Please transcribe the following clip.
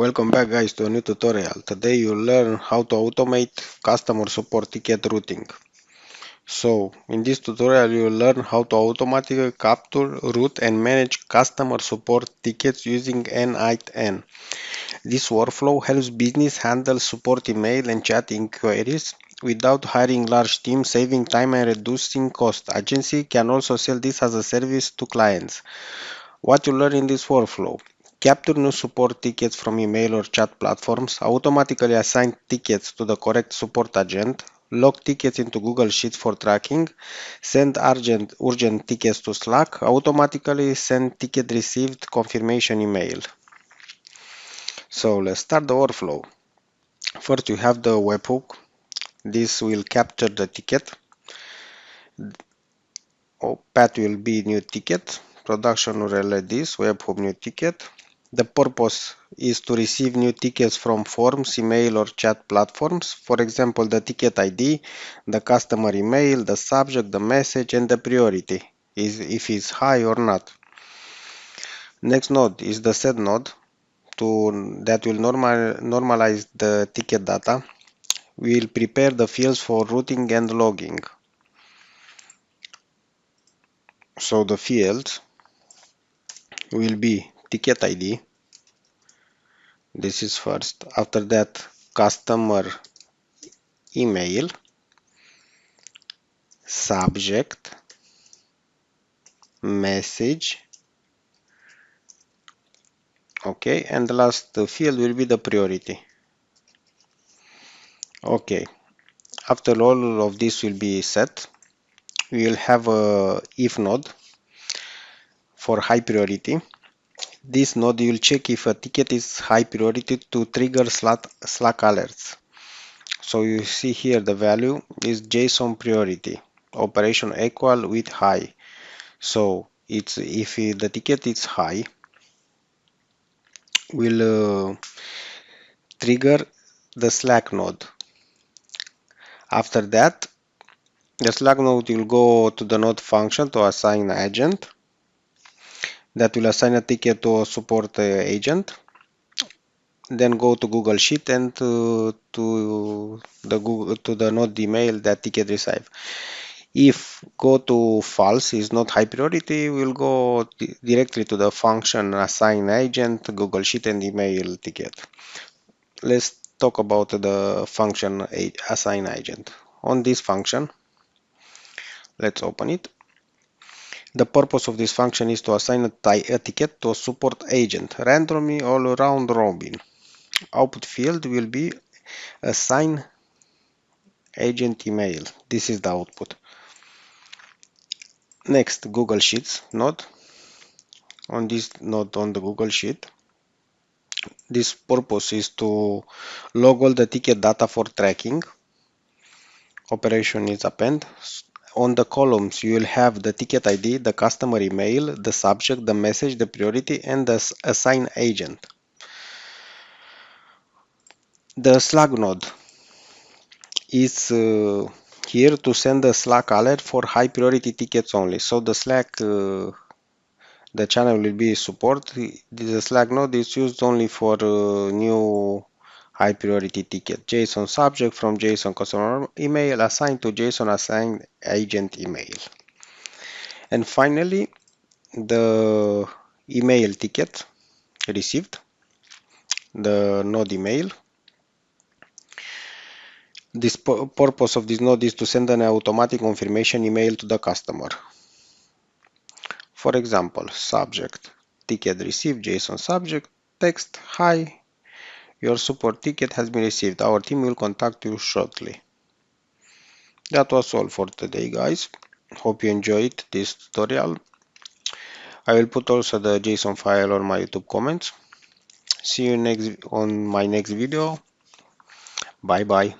Welcome back guys to a new tutorial. Today you'll learn how to automate customer support ticket routing. So in this tutorial you'll learn how to automatically capture, route and manage customer support tickets using n8n. This workflow helps business handle support email and chat inquiries without hiring large teams, saving time and reducing cost. Agency can also sell this as a service to clients. What you learn in this workflow: capture new support tickets from email or chat platforms, automatically assign tickets to the correct support agent, log tickets into Google Sheets for tracking, send urgent tickets to Slack, automatically send ticket received confirmation email. So let's start the workflow. First you have the webhook. This will capture the ticket. Path will be new ticket. Production will relay this webhook new ticket. The purpose is to receive new tickets from forms, email or chat platforms. For example, the ticket ID, the customer email, the subject, the message and the priority is if it's high or not. Next node is the set node that will normalize the ticket data. We will prepare the fields for routing and logging. So the fields will be ticket ID. This is first. After that, customer email, subject, message, okay, and the last field will be the priority. Okay, after all of this will be set, we will have a if node for high priority. This node will check if a ticket is high priority to trigger Slack alerts. So you see here the value is JSON priority, operation equal with high. So it's if the ticket is high, will trigger the Slack node. After that, the Slack node will go to the node function to assign agent. That will assign a ticket to a support agent. Then go to Google Sheet and to the node email that ticket received. If go to false is not high priority, we'll go directly to the function assign agent, Google Sheet and email ticket. Let's talk about the function assign agent. On this function, let's open it. The purpose of this function is to assign a ticket to a support agent randomly all around robin. Output field will be assign agent email. This is the output. Next, Google Sheets node. On this node on the Google Sheet, this purpose is to log all the ticket data for tracking. Operation is append. On the columns, you will have the ticket ID, the customer email, the subject, the message, the priority, and the assign agent. The Slack node is here to send a Slack alert for high priority tickets only. So the Slack, the channel will be support. The Slack node is used only for new high priority ticket. JSON subject from JSON customer email assigned to JSON assigned agent email. And finally, the email ticket received, the node email. This purpose of this node is to send an automatic confirmation email to the customer. For example, subject, ticket received, JSON subject, text, hi, your support ticket has been received. Our team will contact you shortly. That was all for today, guys. Hope you enjoyed this tutorial. I will put also the JSON file on my YouTube comments. See you on my next video. Bye bye.